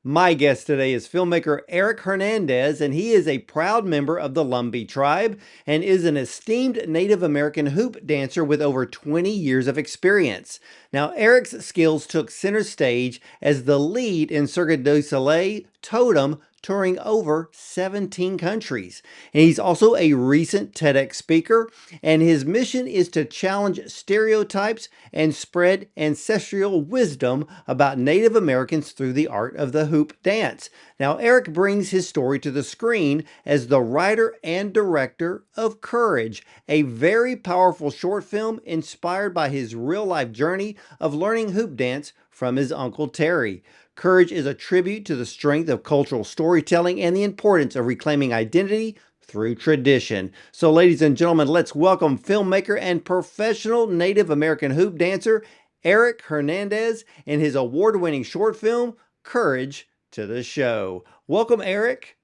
My guest today is filmmaker Eric Hernandez, and he is a proud member of the Lumbee Tribe and is an esteemed Native American hoop dancer with over 20 years of experience. Now, Eric's skills took center stage as the lead in Cirque du Soleil TOTEM, touring over 17 countries. And he's also a recent TEDx speaker, and his mission is to challenge stereotypes and spread ancestral wisdom about Native Americans through the art of the hoop dance. Now, Eric brings his story to the screen as the writer and director of Courage, a very powerful short film inspired by his real life journey of learning hoop dance from his uncle Terry. Courage is a tribute to the strength of cultural storytelling and the importance of reclaiming identity through tradition. So, ladies and gentlemen, let's welcome filmmaker and professional Native American hoop dancer Eric Hernandez and his award-winning short film, Courage, to the show. Welcome, Eric.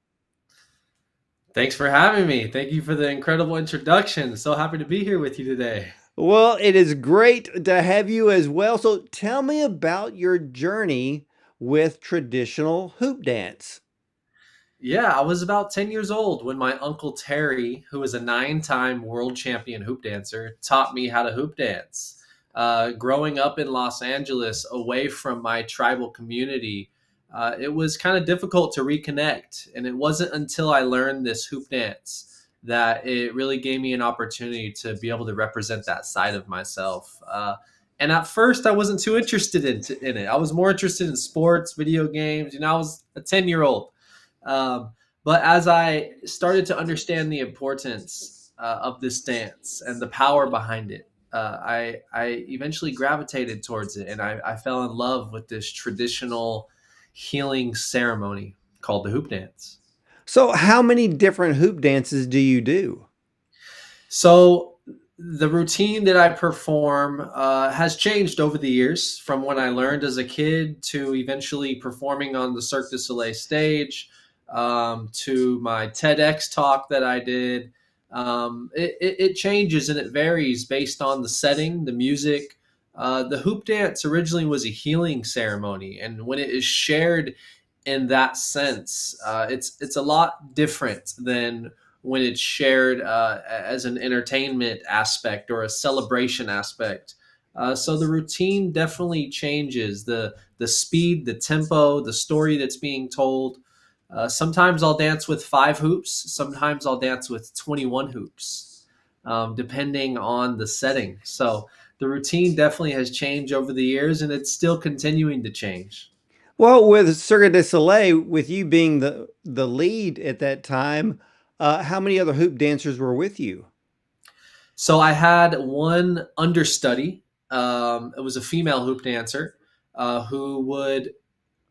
Thanks for having me. Thank you for the incredible introduction. So happy to be here with you today. Well, it is great to have you as well. So, tell me about your journey with traditional hoop dance. Yeah, I was about 10 years old when my uncle Terry, who is a 9-time world champion hoop dancer, taught me how to hoop dance. Growing up in Los Angeles, away from my tribal community, it was kind of difficult to reconnect. And it wasn't until I learned this hoop dance that it really gave me an opportunity to be able to represent that side of myself. And at first, I wasn't too interested in it. I was more interested in sports, video games. I was a 10-year-old. Um, but as I started to understand the importance of this dance and the power behind it, I eventually gravitated towards it, and I fell in love with this traditional healing ceremony called the hoop dance. So, how many different hoop dances do you do? So the routine that I perform has changed over the years, from when I learned as a kid to eventually performing on the Cirque du Soleil stage, to my TEDx talk that I did. It changes and it varies based on the setting, the music. The hoop dance originally was a healing ceremony, and when it is shared in that sense, it's a lot different than when it's shared as an entertainment aspect or a celebration aspect. So the routine definitely changes the speed, the tempo, the story that's being told. Sometimes I'll dance with 5 hoops. Sometimes I'll dance with 21 hoops, depending on the setting. So the routine definitely has changed over the years, and it's still continuing to change. Well, with Cirque du Soleil, with you being the lead at that time, how many other hoop dancers were with you? So I had one understudy. It was a female hoop dancer who would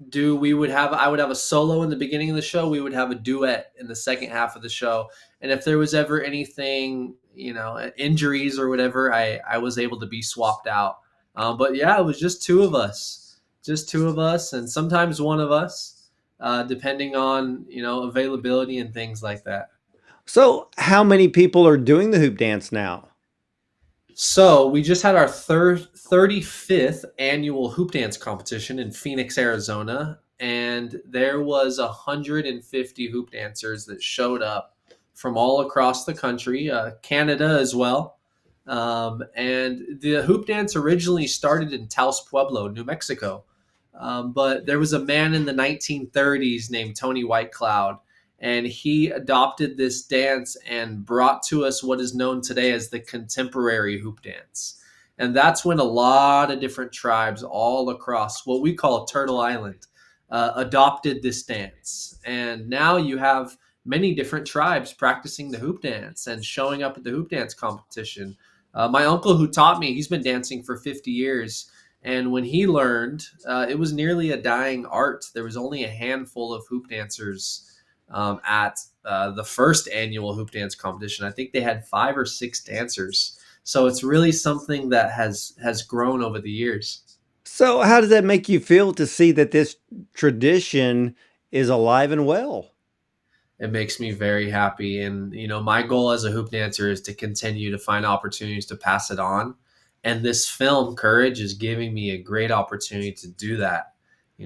do. I would have a solo in the beginning of the show. We would have a duet in the second half of the show. And if there was ever anything, injuries or whatever, I was able to be swapped out. But yeah, it was just two of us, and sometimes one of us, depending on availability and things like that. So, how many people are doing the hoop dance now? So we just had our 35th annual hoop dance competition in Phoenix, Arizona, and there was 150 hoop dancers that showed up from all across the country, Canada as well. And the hoop dance originally started in Taos Pueblo, New Mexico, but there was a man in the 1930s named Tony Whitecloud, and he adopted this dance and brought to us what is known today as the contemporary hoop dance. And that's when a lot of different tribes all across what we call Turtle Island adopted this dance. And now you have many different tribes practicing the hoop dance and showing up at the hoop dance competition. My uncle who taught me, he's been dancing for 50 years. And when he learned, it was nearly a dying art. There was only a handful of hoop dancers at the first annual hoop dance competition. I think they had 5 or 6 dancers. So it's really something that has grown over the years. So, how does that make you feel to see that this tradition is alive and well? It makes me very happy, and my goal as a hoop dancer is to continue to find opportunities to pass it on. And this film, Courage, is giving me a great opportunity to do that.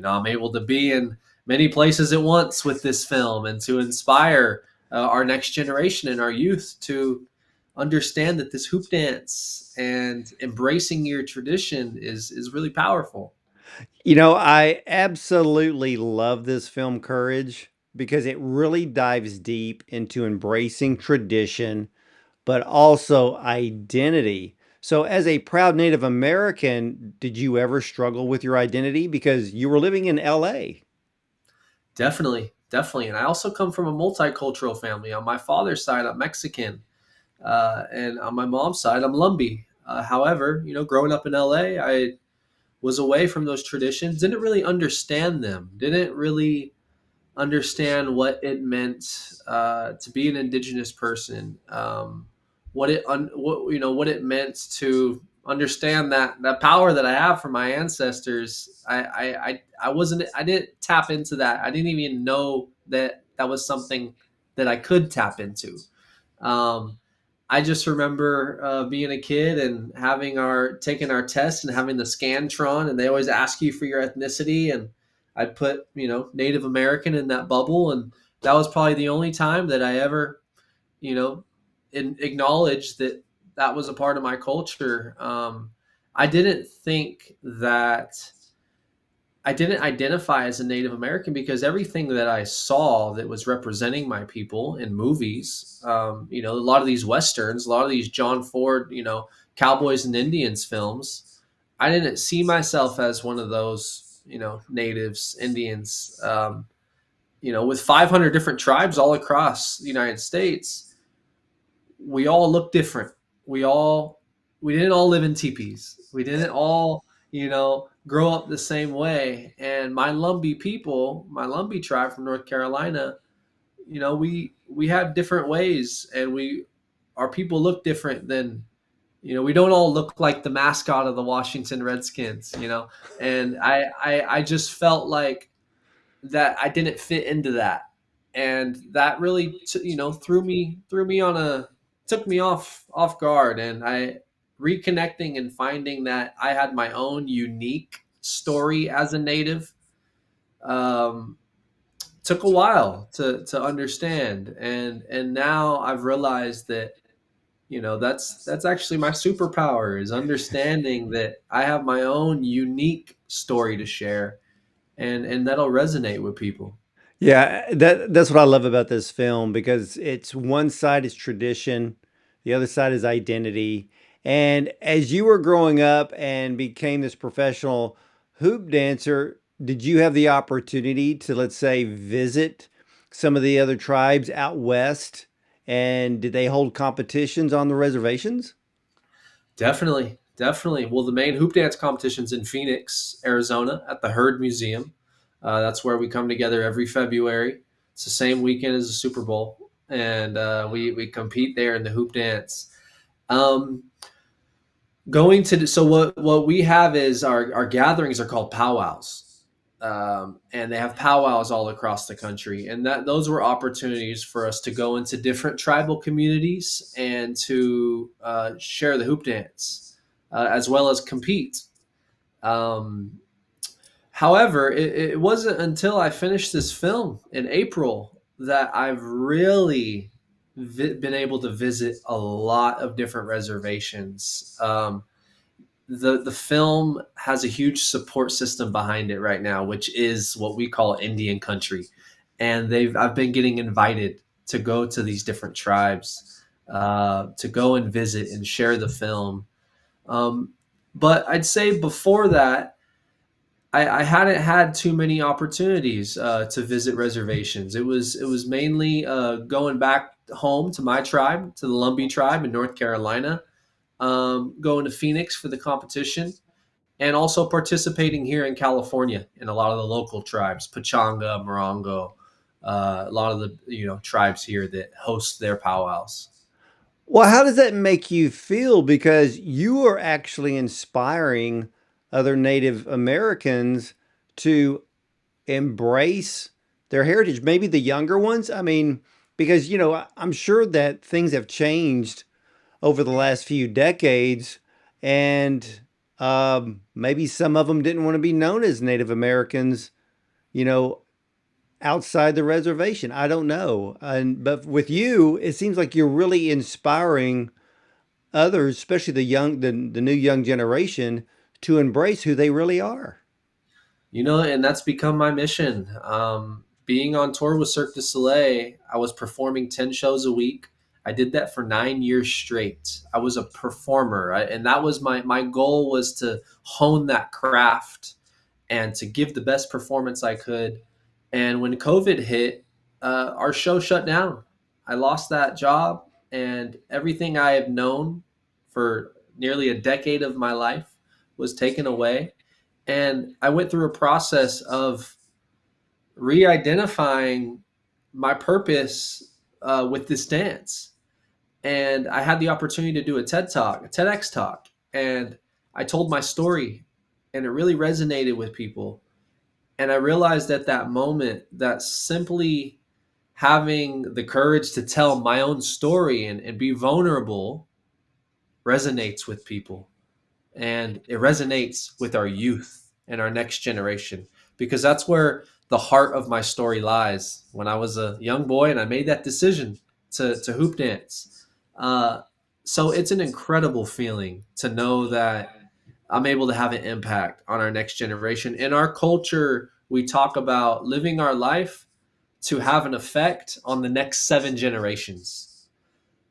I'm able to be in many places at once with this film and to inspire our next generation and our youth to understand that this hoop dance and embracing your tradition is really powerful. I absolutely love this film, Courage, because it really dives deep into embracing tradition, but also identity. So, as a proud Native American, did you ever struggle with your identity because you were living in LA? Definitely, definitely. And I also come from a multicultural family. On my father's side, I'm Mexican, and on my mom's side, I'm Lumbee. However, growing up in LA, I was away from those traditions, didn't really understand them, didn't really understand what it meant to be an indigenous person, what it meant to understand that power that I have from my ancestors. I didn't tap into that. I didn't even know that that was something that I could tap into. Um, I just remember being a kid and having our taking our test and having the Scantron, and they always ask you for your ethnicity, and I put Native American in that bubble, and that was probably the only time that I ever you know acknowledged that that was a part of my culture. I didn't think that I didn't identify as a Native American because everything that I saw that was representing my people in movies, a lot of these westerns, a lot of these John Ford, cowboys and Indians films, I didn't see myself as one of those, natives, Indians. With 500 different tribes all across the United States, we all look different. We all we didn't all live in teepees. We didn't all, grow up the same way. And my Lumbee people, my Lumbee tribe from North Carolina, we have different ways, and we our people look different than we don't all look like the mascot of the Washington Redskins. And I just felt like that I didn't fit into that, and that really threw me on a took me off guard, and I reconnecting and finding that I had my own unique story as a native. um, Took a while to understand, and now I've realized that that's actually my superpower, is understanding that I have my own unique story to share, and that'll resonate with people. Yeah, that's what I love about this film because it's one side is tradition, the other side is identity. And as you were growing up and became this professional hoop dancer, did you have the opportunity to, let's say, visit some of the other tribes out west? And did they hold competitions on the reservations? Definitely, definitely. Well, the main hoop dance competition's in Phoenix, Arizona, at the Herd Museum. That's where we come together every February. It's the same weekend as the Super Bowl, and we compete there in the hoop dance. Um, going to so what we have is our gatherings are called powwows, and they have powwows all across the country, and that those were opportunities for us to go into different tribal communities and to share the hoop dance, as well as compete. um, However, it wasn't until I finished this film in April that I've really been able to visit a lot of different reservations. The film has a huge support system behind it right now, which is what we call Indian country, and I've been getting invited to go to these different tribes, to go and visit and share the film. Um, but I'd say before that, I hadn't had too many opportunities to visit reservations. It was mainly going back home to my tribe, to the Lumbee tribe in North Carolina, going to Phoenix for the competition, and also participating here in California in a lot of the local tribes, Pachanga, Morongo, a lot of the tribes here that host their powwows. Well, how does that make you feel? Because you are actually inspiring other Native Americans to embrace their heritage, maybe the younger ones. I mean, because, I'm sure that things have changed over the last few decades, and maybe some of them didn't want to be known as Native Americans, you know, outside the reservation. I don't know. But with you, it seems like you're really inspiring others, especially the new young generation, to embrace who they really are. And that's become my mission. Being on tour with Cirque du Soleil, I was performing 10 shows a week. I did that for 9 years straight. I was a performer, and that was my goal, was to hone that craft and to give the best performance I could. And when COVID hit, our show shut down. I lost that job, and everything I have known for nearly a decade of my life was taken away. And I went through a process of re-identifying my purpose with this dance. And I had the opportunity to do a TED talk, a TEDx talk, and I told my story, and it really resonated with people. And I realized at that moment that simply having the courage to tell my own story and be vulnerable resonates with people, and it resonates with our youth and our next generation, because that's where the heart of my story lies. When I was a young boy and I made that decision to hoop dance, uh, so it's an incredible feeling to know that I'm able to have an impact on our next generation. In our culture, we talk about living our life to have an effect on the next 7 generations.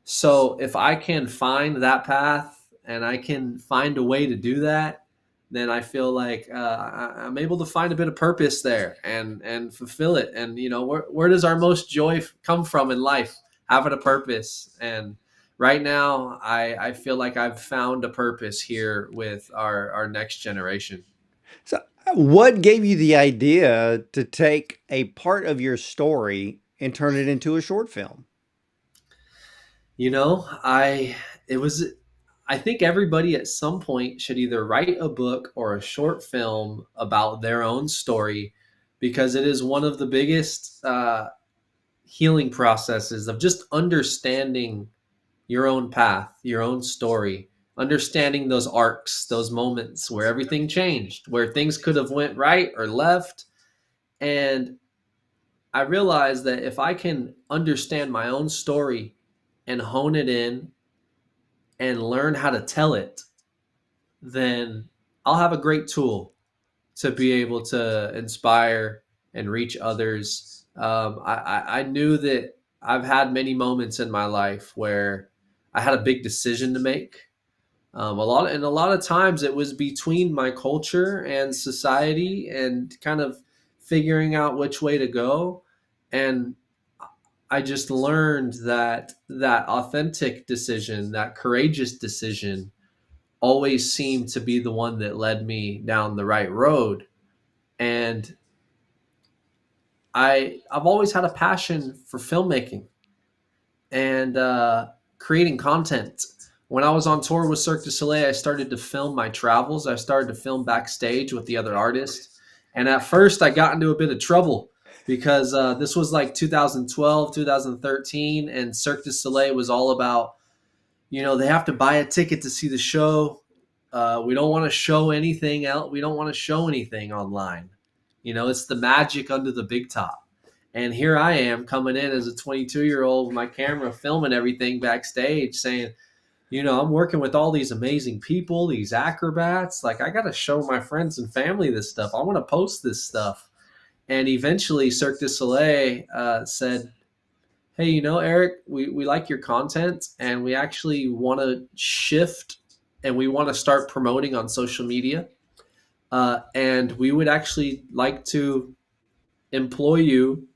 So if I can find that path and I can find a way to do that, then I feel like I'm able to find a bit of purpose there and fulfill it. And where does our most joy come from in life? Having a purpose. And right now, I feel like I've found a purpose here with our next generation. So, what gave you the idea to take a part of your story and turn it into a short film? You know, I it was I think everybody at some point should either write a book or a short film about their own story, because it is one of the biggest healing processes of just understanding your own path, your own story, understanding those arcs, those moments where everything changed, where things could have went right or left. And I realized that if I can understand my own story and hone it in and learn how to tell it, then I'll have a great tool to be able to inspire and reach others. I knew that I've had many moments in my life where I had a big decision to make. A lot of times it was between my culture and society, and kind of figuring out which way to go. And I just learned that that authentic decision, that courageous decision, always seemed to be the one that led me down the right road. And I've always had a passion for filmmaking and creating content. When I was on tour with Cirque du Soleil, I started to film my travels. I started to film backstage with the other artists. And at first, I got into a bit of trouble because this was like 2012, 2013, and Cirque du Soleil was all about, they have to buy a ticket to see the show. We don't want to show anything else. We don't want to show anything online. It's the magic under the big top. And here I am coming in as a 22-year-old with my camera filming everything backstage, saying, I'm working with all these amazing people, these acrobats. Like, I got to show my friends and family this stuff. I want to post this stuff. And eventually, Cirque du Soleil said, hey, Eric, we like your content, and we actually want to shift, and we want to start promoting on social media. And we would actually like to employ you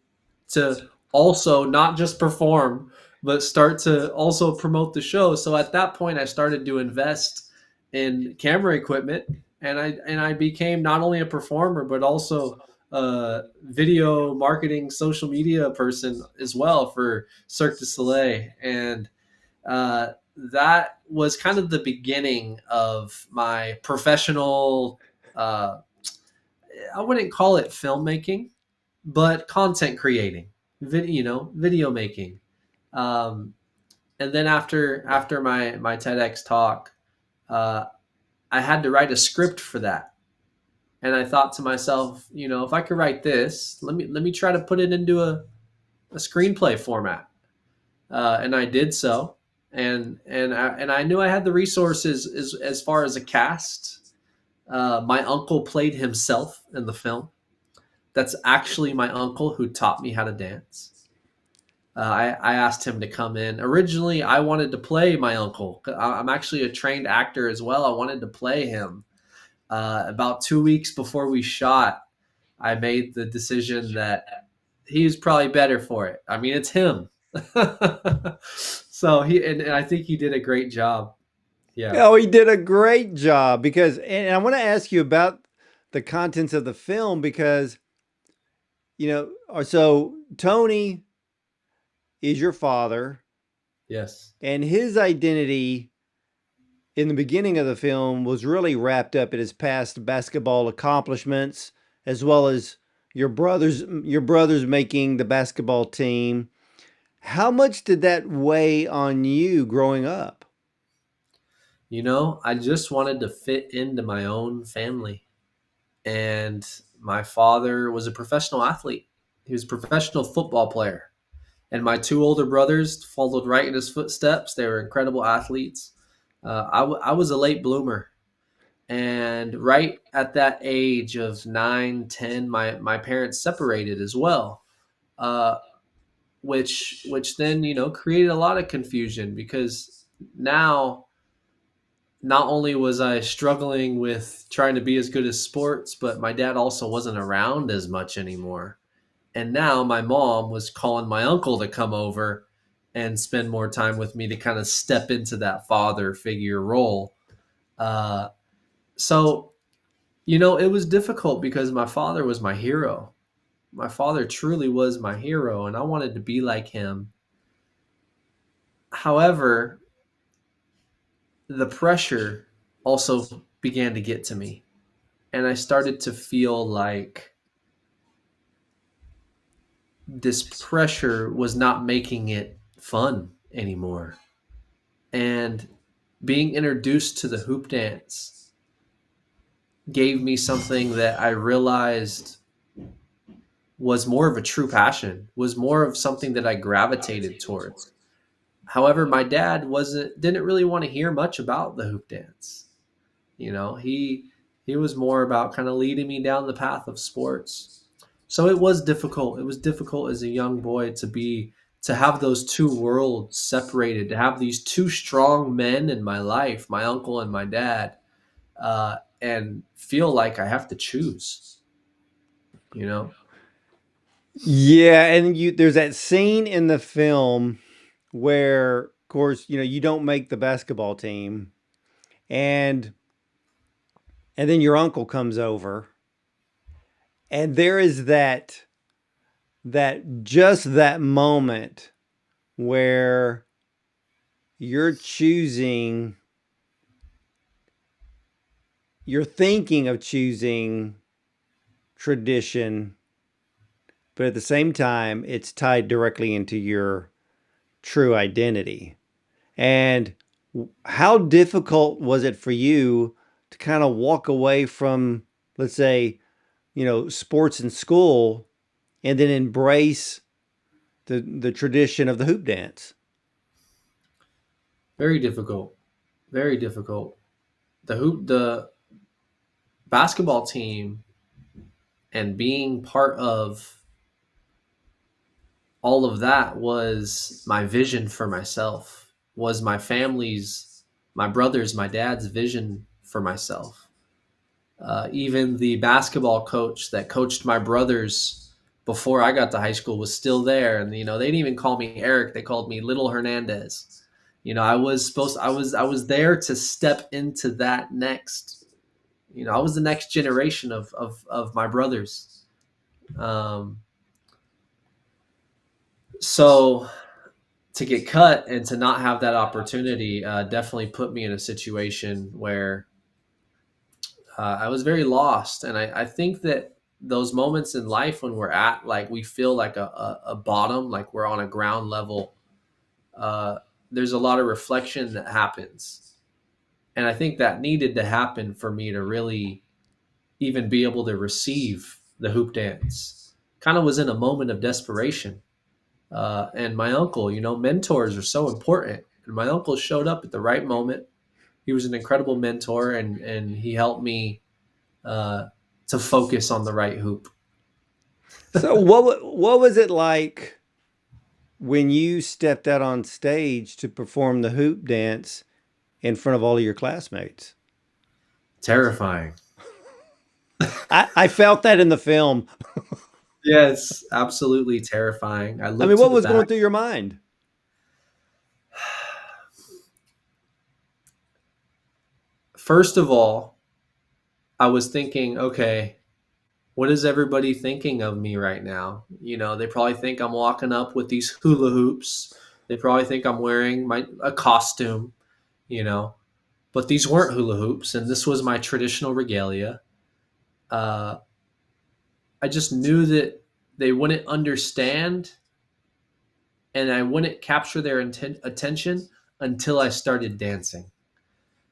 to also not just perform, but start to also promote the show. So at that point, I started to invest in camera equipment, and I became not only a performer but also a video marketing, social media person as well for Cirque du Soleil. And that was kind of the beginning of my professional. I wouldn't call it filmmaking, but content creating, video making. Um, and then after my TEDx talk, uh, I had to write a script for that. And I thought to myself, if I could write this, let me try to put it into a screenplay format. And I did so, and I knew I had the resources as far as a cast. My uncle played himself in the film. That's actually my uncle who taught me how to dance. I asked him to come in. Originally, I wanted to play my uncle. I'm actually a trained actor as well. I wanted to play him. About 2 weeks before we shot, I made the decision that he was probably better for it. I mean, it's him. So and I think he did a great job. Yeah. Oh, he did a great job because, and I want to ask you about the contents of the film because, so Tony is your father, Yes. and his identity in the beginning of the film was really wrapped up in his past basketball accomplishments, as well as your brothers making the basketball team. How much did that weigh on you growing up? I just wanted to fit into my own family. And my father was a professional athlete. He was a professional football player. And my two older brothers followed right in his footsteps. They were incredible athletes. I was a late bloomer. And right at that age of 9, 10, my parents separated as well, uh, which then, created a lot of confusion because now not only was I struggling with trying to be as good as sports, but my dad also wasn't around as much anymore. And now my mom was calling my uncle to come over and spend more time with me to kind of step into that father figure role. Uh, so, it was difficult because my father was my hero. My father truly was my hero, and I wanted to be like him. However, the pressure also began to get to me, and I started to feel like this pressure was not making it fun anymore. And being introduced to the hoop dance gave me something that I realized was more of a true passion, was more of something that I gravitated towards. However, my dad didn't really want to hear much about the hoop dance. He was more about kind of leading me down the path of sports. So it was difficult. It was difficult as a young boy to have those two worlds separated, to have these two strong men in my life, my uncle and my dad, and feel like I have to choose. You know, Yeah, and there's that scene in the film where, of course, you don't make the basketball team, and then your uncle comes over, and there is that moment where you're choosing, you're thinking of choosing tradition, but at the same time, it's tied directly into your true identity. And how difficult was it for you to kind of walk away from, let's say, sports in school and then embrace the tradition of the hoop dance? very difficult, very difficult. The basketball team and being part of all of that was my vision for myself, was my family's, my brother's, my dad's vision for myself. Even the basketball coach that coached my brothers before I got to high school was still there, and they didn't even call me Eric; they called me Little Hernandez. I was there to step into that next. I was the next generation of my brothers. Um, so to get cut and to not have that opportunity definitely put me in a situation where I was very lost. And I think that those moments in life when we're at, like, we feel like a bottom, like we're on a ground level, uh, there's a lot of reflection that happens. And I think that needed to happen for me to really even be able to receive the hoop dance. Kind of was in a moment of desperation. And my uncle, mentors are so important. And my uncle showed up at the right moment. He was an incredible mentor, and he helped me uh, to focus on the right hoop. So what was it like when you stepped out on stage to perform the hoop dance in front of all of your classmates? Terrifying. I felt that in the film. Yes, absolutely terrifying. I I mean, looked to what the was back. going through your mind? First of all, I was thinking, okay, what is everybody thinking of me right now? They probably think I'm walking up with these hula hoops. They probably think I'm wearing my a costume, you know. But these weren't hula hoops, and this was my traditional regalia. Uh, I just knew that they wouldn't understand, and I wouldn't capture their attention until I started dancing.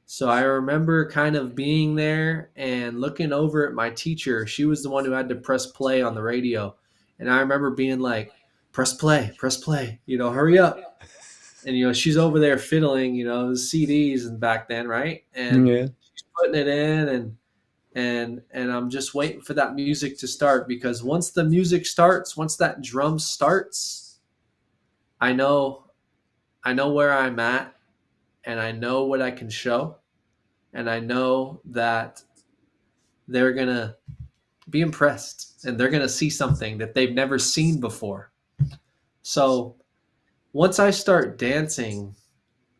So I remember kind of being there and looking over at my teacher. She was the one who had to press play on the radio. And I remember being like, press play, hurry up. And, she's over there fiddling, CDs and back then, right? And Yeah. she's putting it in and I'm just waiting for that music to start because once the music starts, once that drum starts, I know I know where I'm at and I know what I can show and I know that they're going to be impressed and they're going to see something that they've never seen before. So once I start dancing,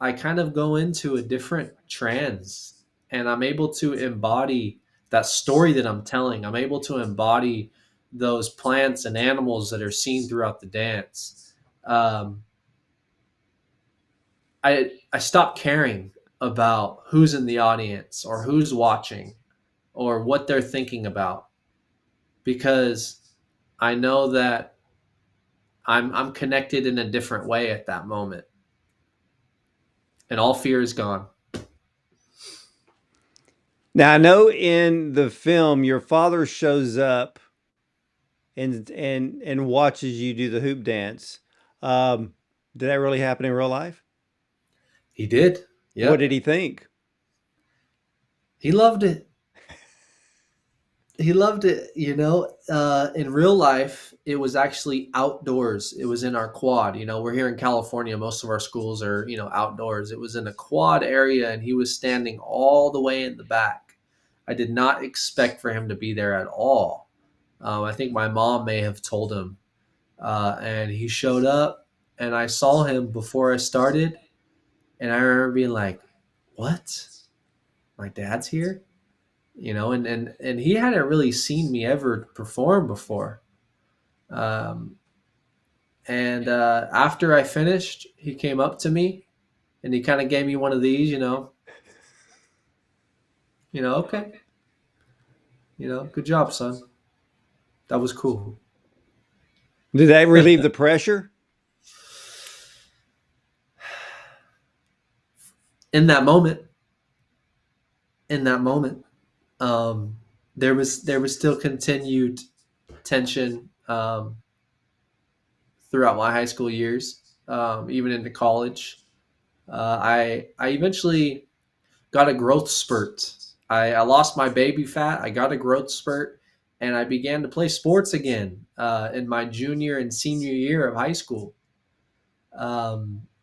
I kind of go into a different trance and I'm able to embody that story that I'm telling. I'm able to embody those plants and animals that are seen throughout the dance. Um, I stop caring about who's in the audience or who's watching or what they're thinking about because I know that I'm connected in a different way at that moment, and all fear is gone. Now I know in the film your father shows up and watches you do the hoop dance. Um, did that really happen in real life? He did. What did Yep. he think? He loved it. He loved it. In real life, it was actually outdoors. It was in our quad. We're here in California. Most of our schools are, outdoors. It was in a quad area, and he was standing all the way in the back. I did not expect for him to be there at all. I think my mom may have told him. And he showed up, and I saw him before I started. And I remember being like, what? My dad's here? And he hadn't really seen me ever perform before. Um, and after I finished, he came up to me and he kind of gave me one of these, okay, good job, son. That was cool. Did that relieve the pressure? In that moment, in that moment, um, there was still continued tension throughout my high school years, even into college. I eventually got a growth spurt. I lost my baby fat. I got a growth spurt, and I began to play sports again in my junior and senior year of high school.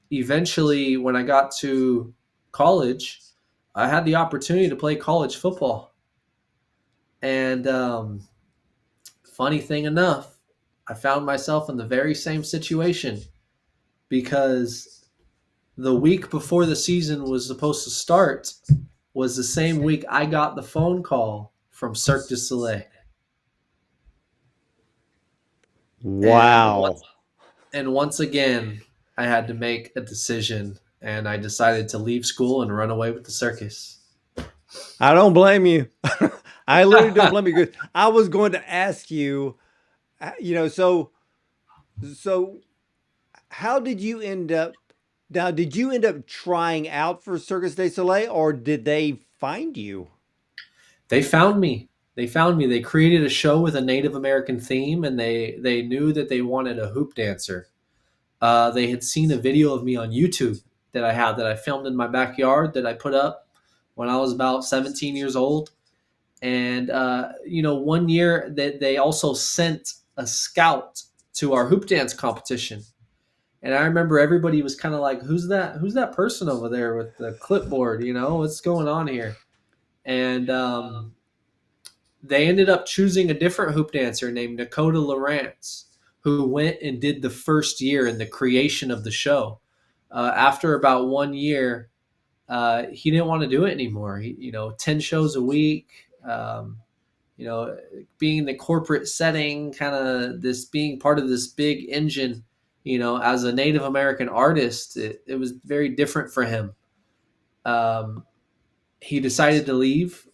Eventually, when I got to college, I had the opportunity to play college football. And funny thing enough, I found myself in the very same situation because the week before the season was supposed to start was the same week I got the phone call from Cirque du Soleil. And Wow. once again, I had to make a decision and I decided to leave school and run away with the circus. I don't blame you. I literally don't blame you because I was going to ask you, so how did you end up now, did you end up trying out for Circus du Soleil or did they find you? They found me. They found me. They created a show with a Native American theme, and they knew that they wanted a hoop dancer. They had seen a video of me on YouTube that I filmed in my backyard that I put up when I was about 17 years old. And one year that they also sent a scout to our hoop dance competition. And I remember everybody was kind of like, "Who's that? Who's that person over there with the clipboard? What's going on here?" And they ended up choosing a different hoop dancer named Dakota Lawrence, who went and did the first year in the creation of the show. After about 1 year, he didn't want to do it anymore. 10 shows a week, you know, being in the corporate setting, kind of this being part of this big engine, as a Native American artist, it was very different for him. Um, he decided to leave,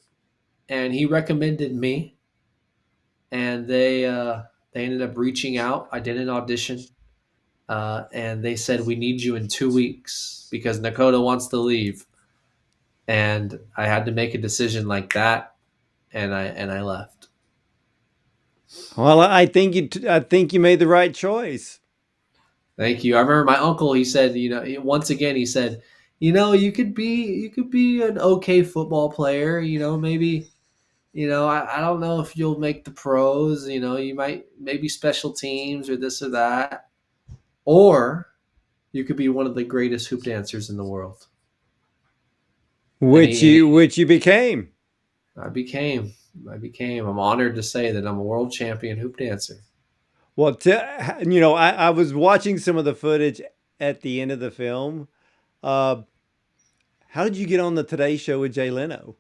and he recommended me, and they ended up reaching out. I did an audition, and they said, "We need you in 2 weeks because Nakota wants to leave." And I had to make a decision like that, and I left. Well, I think you made the right choice. Thank you. I remember my uncle. He said, once again, he said, you could be an okay football player. Maybe, I don't know if you'll make the pros. You might maybe special teams or this or that, or you could be one of the greatest hoop dancers in the world. And Which he, you which you became. I became, I'm honored to say that I'm a world champion hoop dancer. Well, I was watching some of the footage at the end of the film. Uh, how did you get on the Today Show with Jay Leno?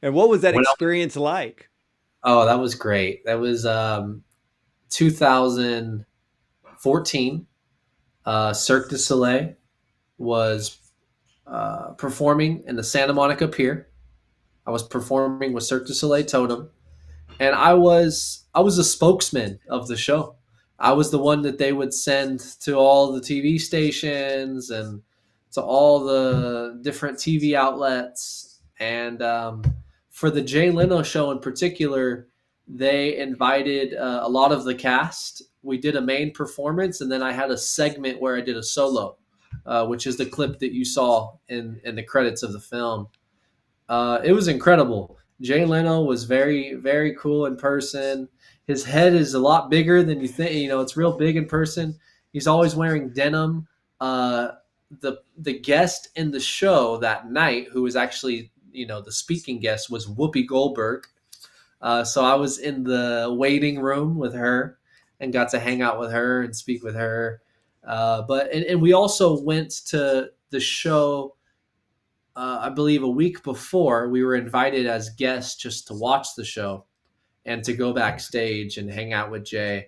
And what was that When experience like? Oh, that was great. That was 2014. Cirque du Soleil was performing in the Santa Monica Pier. I was performing with Cirque du Soleil Totem, and I was a spokesman of the show. I was the one that they would send to all the TV stations and to all the different TV outlets. And for the Jay Leno show in particular, they invited a lot of the cast. We did a main performance, and then I had a segment where I did a solo, which is the clip that you saw in the credits of the film. It was incredible. Jay Leno was very, very cool in person. His head is a lot bigger than you think. It's real big in person. He's always wearing denim. Uh, the guest in the show that night, who was actually the speaking guest, was Whoopi Goldberg. So I was in the waiting room with her and got to hang out with her and speak with her. And we also went to the show, I believe a week before. We were invited as guests just to watch the show and to go backstage and hang out with Jay.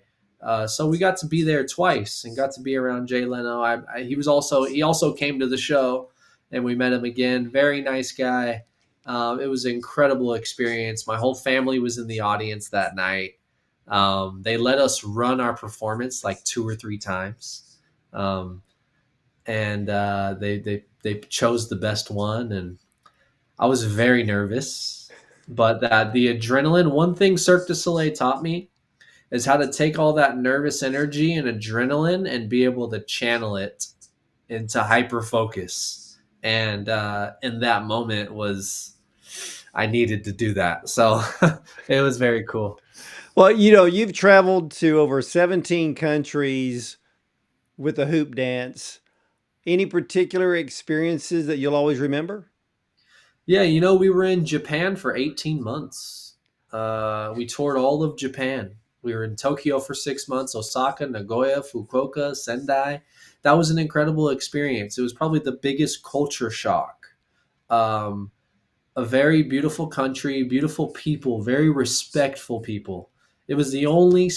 So we got to be there twice and got to be around Jay Leno. He also came to the show, and we met him again. Very nice guy. It was an incredible experience. My whole family was in the audience that night. They let us run our performance like 2 or 3 times. And they chose the best one, and I was very nervous, but the adrenaline. One thing Cirque du Soleil taught me is how to take all that nervous energy and adrenaline and be able to channel it into hyper focus. And in that moment was I needed to do that, so it was very cool. Well, you've traveled to over 17 countries with the hoop dance. Any particular experiences that you'll always remember? Yeah, we were in Japan for 18 months. We toured all of Japan. We were in Tokyo for 6 months, Osaka, Nagoya, Fukuoka, Sendai. That was an incredible experience. It was probably the biggest culture shock. Um, a very beautiful country, beautiful people, very respectful people. It was the only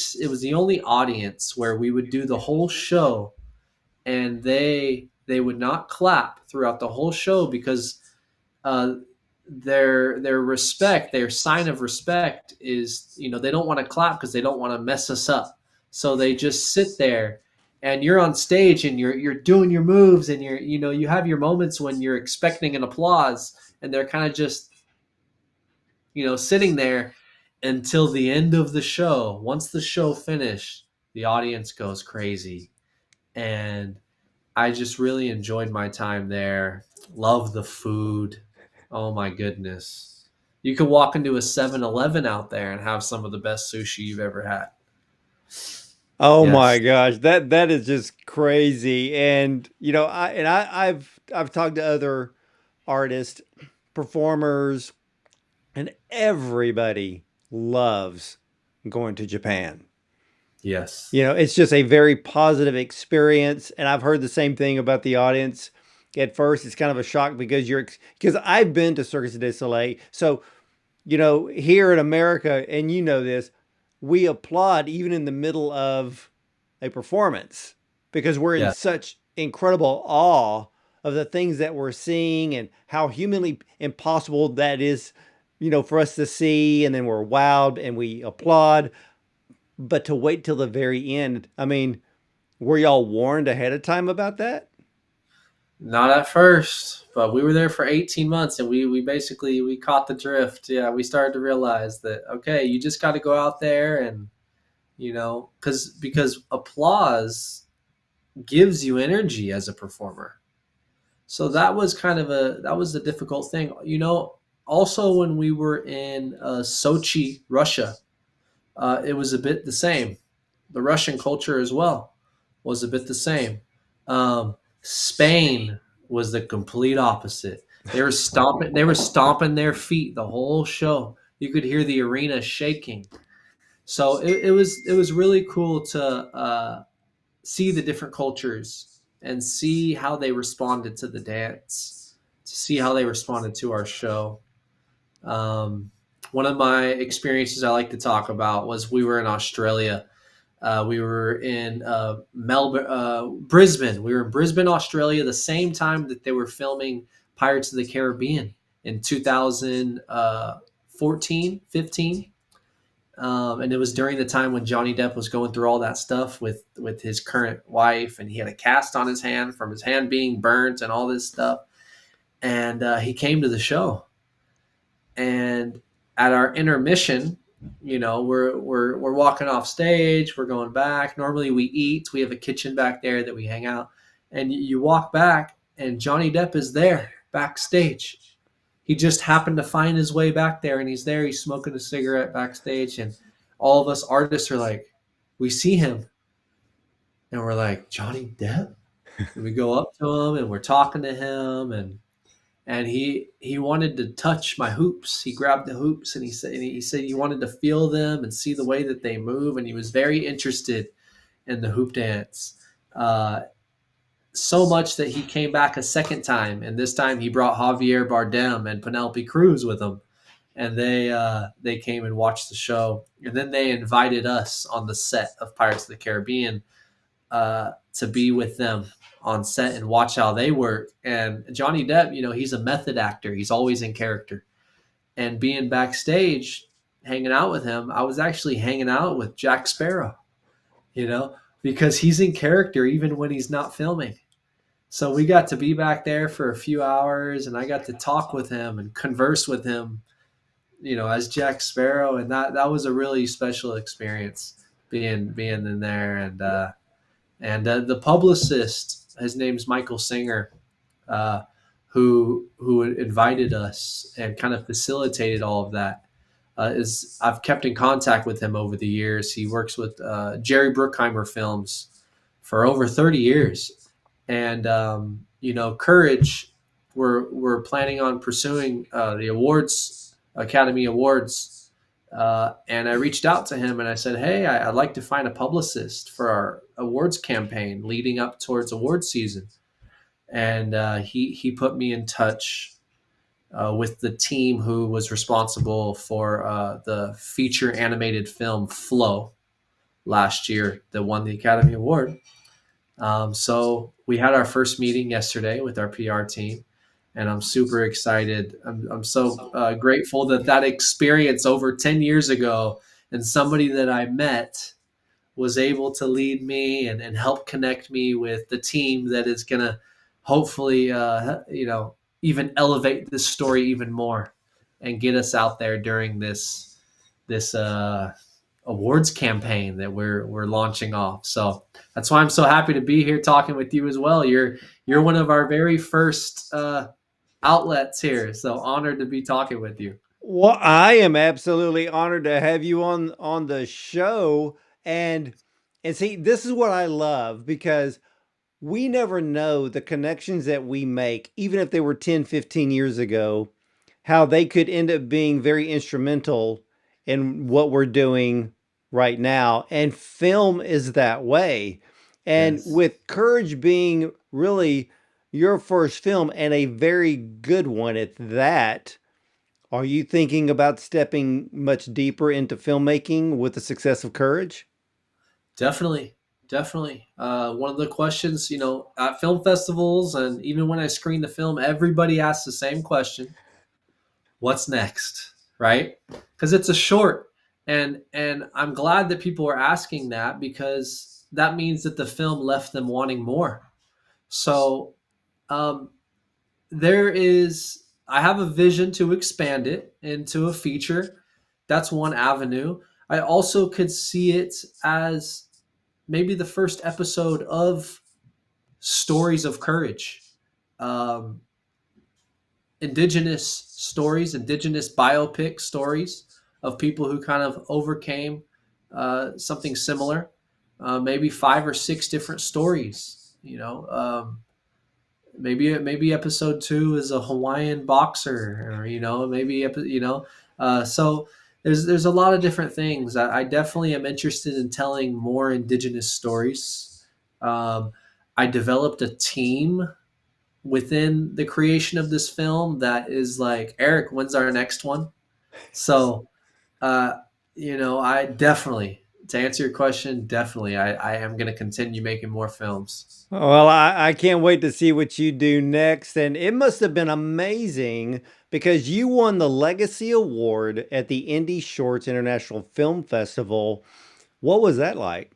audience where we would do the whole show, and they would not clap throughout the whole show because uh, their respect, their sign of respect is, they don't want to clap because they don't want to mess us up. So they just sit there, and you're on stage and you're doing your moves, and you have your moments when you're expecting an applause, and they're kind of just sitting there, until the end of the show. Once the show finished, the audience goes crazy. And I just really enjoyed my time there. Love the food. Oh my goodness. You could walk into a 7-Eleven out there and have some of the best sushi you've ever had. Oh my Yes. gosh, that is just crazy. And I've talked to other artists, performers, and everybody loves going to Japan. Yes. It's just a very positive experience. And I've heard the same thing about the audience. At first, it's kind of a shock because I've been to Cirque du Soleil. So, here in America, and you know this, we applaud even in the middle of a performance because we're in Yeah. such incredible awe of the things that we're seeing and how humanly impossible that is, for us to see. And then we're wowed and we applaud. But to wait till the very end, I mean, were y'all warned ahead of time about that? Not at first, but we were there for 18 months and we basically we caught the drift. Yeah, we started to realize that okay, you just got to go out there and because applause gives you energy as a performer. So that was a difficult thing. Also when we were in Sochi, Russia, it was a bit the same. The Russian culture as well was a bit the same. Spain was the complete opposite. They were stomping. They were stomping their feet the whole show. You could hear the arena shaking. So it was really cool to see the different cultures and see how they responded to the dance, to see how they responded to our show. Um, One of my experiences I like to talk about was we were in Australia. We were in Melbourne, Brisbane. We were in Brisbane, Australia, the same time that they were filming Pirates of the Caribbean in 2014, 15. And it was during the time when Johnny Depp was going through all that stuff with his current wife, and he had a cast on his hand from his hand being burnt and all this stuff. And he came to the show, and at our intermission, we're walking off stage, we're going back. Normally we eat. We have a kitchen back there that we hang out, and you walk back, and Johnny Depp is there backstage. He just happened to find his way back there, and he's there. He's smoking a cigarette backstage, and all of us artists are like, we see him, and we're like, Johnny Depp. And we go up to him, and we're talking to him, and he wanted to touch my hoops. He grabbed the hoops, and he said he wanted to feel them and see the way that they move, and he was very interested in the hoop dance. So much that he came back a second time, and this time he brought Javier Bardem and Penelope Cruz with him, and they came and watched the show, and then they invited us on the set of Pirates of the Caribbean to be with them on set and watch how they work. And Johnny Depp, he's a method actor; he's always in character, and being backstage, hanging out with him, I was actually hanging out with Jack Sparrow, you know, because he's in character even when he's not filming. So we got to be back there for a few hours, and I got to talk with him and converse with him, as Jack Sparrow, and that was a really special experience being in there. And the publicist, his name's Michael Singer, uh, who invited us and kind of facilitated all of that. Is I've kept in contact with him over the years. He works with Jerry Bruckheimer films for over 30 years, and Courage. We're planning on pursuing the awards, Academy Awards, and I reached out to him and I said, "Hey, I'd like to find a publicist for our awards campaign leading up towards award season." And he put me in touch with the team who was responsible for the feature animated film Flow last year that won the Academy Award. So we had our first meeting yesterday with our PR team, and I'm super excited. I'm so grateful that experience over 10 years ago and somebody that I met was able to lead me and help connect me with the team that is going to hopefully, even elevate this story even more and get us out there during this this awards campaign that we're launching off. So that's why I'm so happy to be here talking with you as well. You're one of our very first outlets here, so honored to be talking with you. Well, I am absolutely honored to have you on the show. And see, this is what I love because we never know the connections that we make, even if they were 10, 15 years ago, how they could end up being very instrumental in what we're doing right now. And film is that way. And Yes. with Courage being really your first film and a very good one at that, are you thinking about stepping much deeper into filmmaking with the success of Courage? Definitely, definitely. One of the questions, at film festivals and even when I screen the film, everybody asks the same question: What's next? Right? Because it's a short, and I'm glad that people are asking that because that means that the film left them wanting more. So um, there is, I have a vision to expand it into a feature. That's one avenue. I also could see it as maybe the first episode of Stories of Courage, um, indigenous stories, indigenous biopic stories of people who kind of overcame something similar. Maybe 5 or 6 different stories. Maybe episode 2 is a Hawaiian boxer, or so there's a lot of different things. I definitely am interested in telling more indigenous stories. I developed a team within the creation of this film that is like, Eric, when's our next one? So uh, I definitely, to answer your question, definitely I am going to continue making more films. Well, I can't wait to see what you do next. And it must have been amazing because you won the Legacy Award at the Indie Shorts International Film Festival. What was that like?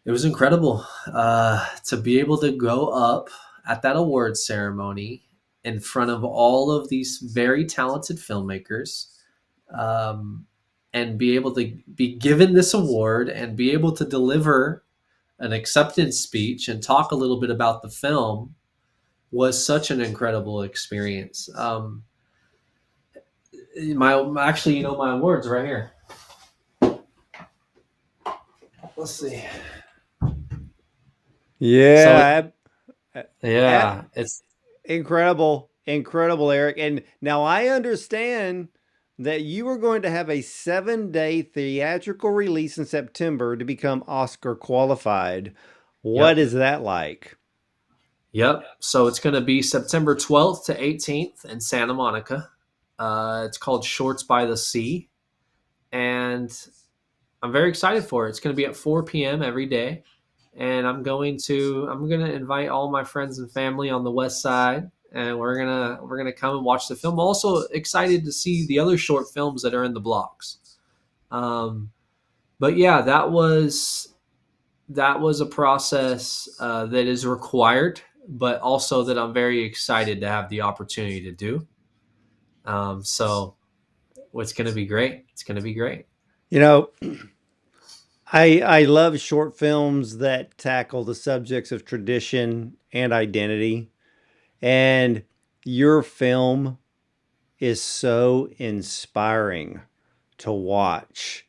It was incredible to be able to go up at that award ceremony in front of all of these very talented filmmakers, um, and be able to be given this award and be able to deliver an acceptance speech and talk a little bit about the film was such an incredible experience. My awards right here. Let's see. So Yeah, yeah, it's incredible, incredible, Eric. And now I understand that you were going to have a 7-day theatrical release in September to become Oscar qualified. What yep. is that like? Yep. So it's going to be September 12th to 18th in Santa Monica. It's called Shorts by the Sea. And I'm very excited for it. It's going to be at 4 p.m. every day. And I'm going to invite all my friends and family on the west side, and we're going to come and watch the film. I'm also excited to see the other short films that are in the blocks. Um, but yeah, that was a process that is required, but also that I'm very excited to have the opportunity to do. So it's going to be great. It's going to be great. You know, I love short films that tackle the subjects of tradition and identity. And your film is so inspiring to watch.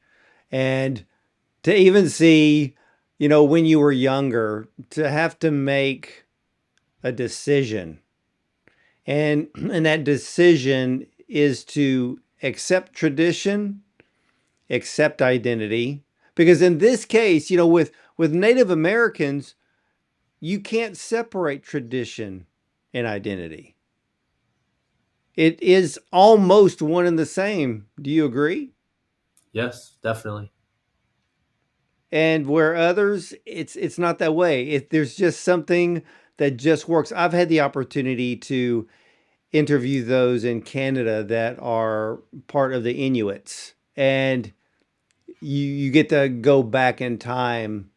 And to even see, when you were younger, to have to make a decision. And that decision is to accept tradition, accept identity. Because in this case, with Native Americans, you can't separate tradition and identity. It is almost one and the same. Do you agree? Yes, definitely. And where others, it's not that way. There's just something that just works. I've had the opportunity to interview those in Canada that are part of the Inuits, and you get to go back in time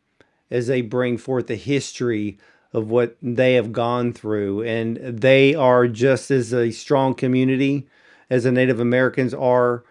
as they bring forth the history of what they have gone through, and they are just as a strong community as the Native Americans are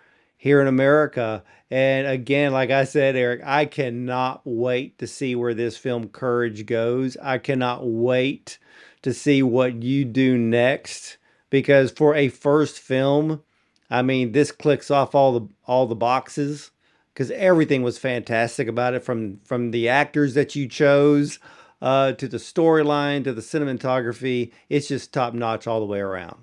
here in America. And again, like I said, Eric, I cannot wait to see where this film Courage goes. I cannot wait to see what you do next because for a first film, I mean, this clicks off all the boxes because everything was fantastic about it from the actors that you chose to the storyline to the cinematography. It's just top notch all the way around.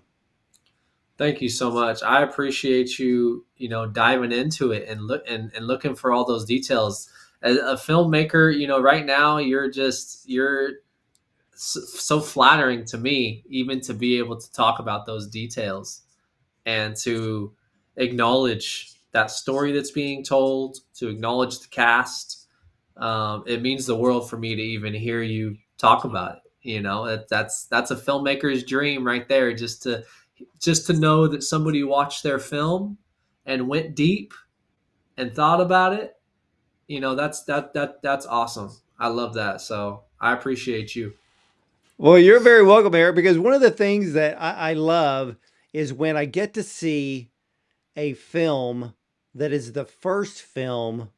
Thank you so much. I appreciate you, diving into it and looking for all those details. As a filmmaker, right now you're so flattering to me, even to be able to talk about those details and to acknowledge that story that's being told, to acknowledge the cast. It means the world for me to even hear you talk about it. That's a filmmaker's dream right there. Just to know that somebody watched their film and went deep and thought about it. That's awesome. I love that. So I appreciate you. Well, you're very welcome, Eric, because one of the things that I love is when I get to see a film that is the first film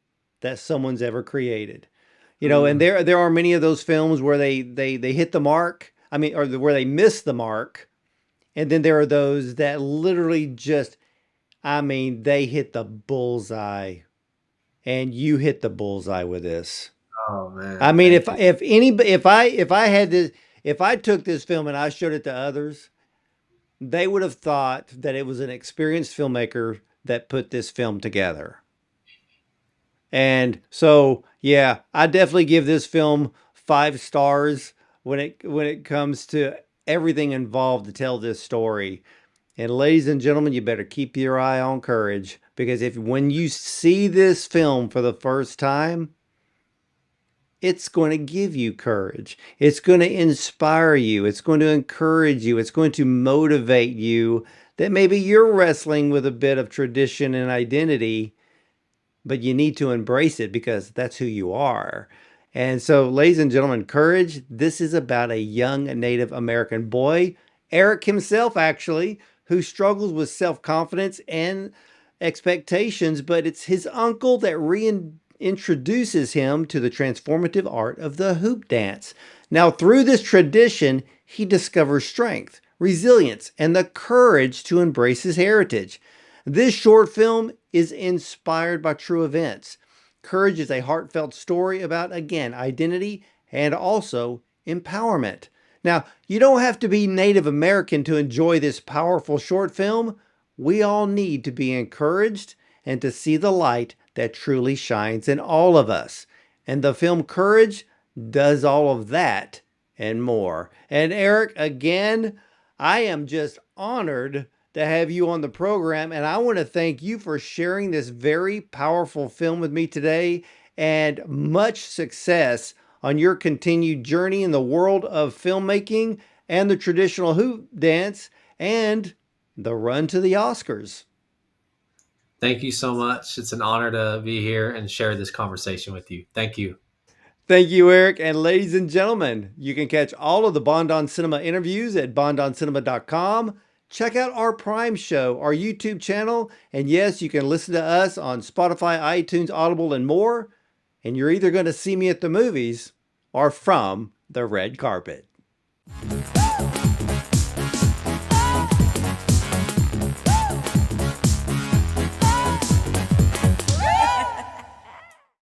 that someone's ever created. And Mm. there are many of those films where they hit the mark. I mean, or where they miss the mark, and then there are those that literally just, I mean, they hit the bullseye, and you hit the bullseye with this. Oh I man, mean, thank you. if I had this, if I took this film and I showed it to others, they would have thought that it was an experienced filmmaker that put this film together. And so, yeah, I definitely give this film 5 stars when it comes to everything involved to tell this story. And ladies and gentlemen, you better keep your eye on Courage because if when you see this film for the first time, it's going to give you courage. It's going to inspire you. It's going to encourage you. It's going to motivate you that maybe you're wrestling with a bit of tradition and identity, but you need to embrace it because that's who you are. And so, ladies and gentlemen, Courage, this is about a young Native American boy, Eric himself, actually, who struggles with self confidence and expectations, but it's his uncle that reintroduces him to the transformative art of the hoop dance. Now, through this tradition, he discovers strength, resilience, and the courage to embrace his heritage. This short film is inspired by true events. Courage is a heartfelt story about, again, identity and also empowerment. Now, you don't have to be Native American to enjoy this powerful short film. We all need to be encouraged and to see the light that truly shines in all of us. And the film Courage does all of that and more. And Eric, again, I am just honored to have you on the program. And I want to thank you for sharing this very powerful film with me today and much success on your continued journey in the world of filmmaking and the traditional hoop dance and the run to the Oscars. Thank you so much. It's an honor to be here and share this conversation with you. Thank you. Thank you, Eric. And ladies and gentlemen, you can catch all of the Bond on Cinema interviews at bondoncinema.com. Check out our Prime show, our YouTube channel. And yes, you can listen to us on Spotify, iTunes, Audible, and more. And you're either going to see me at the movies or from the red carpet.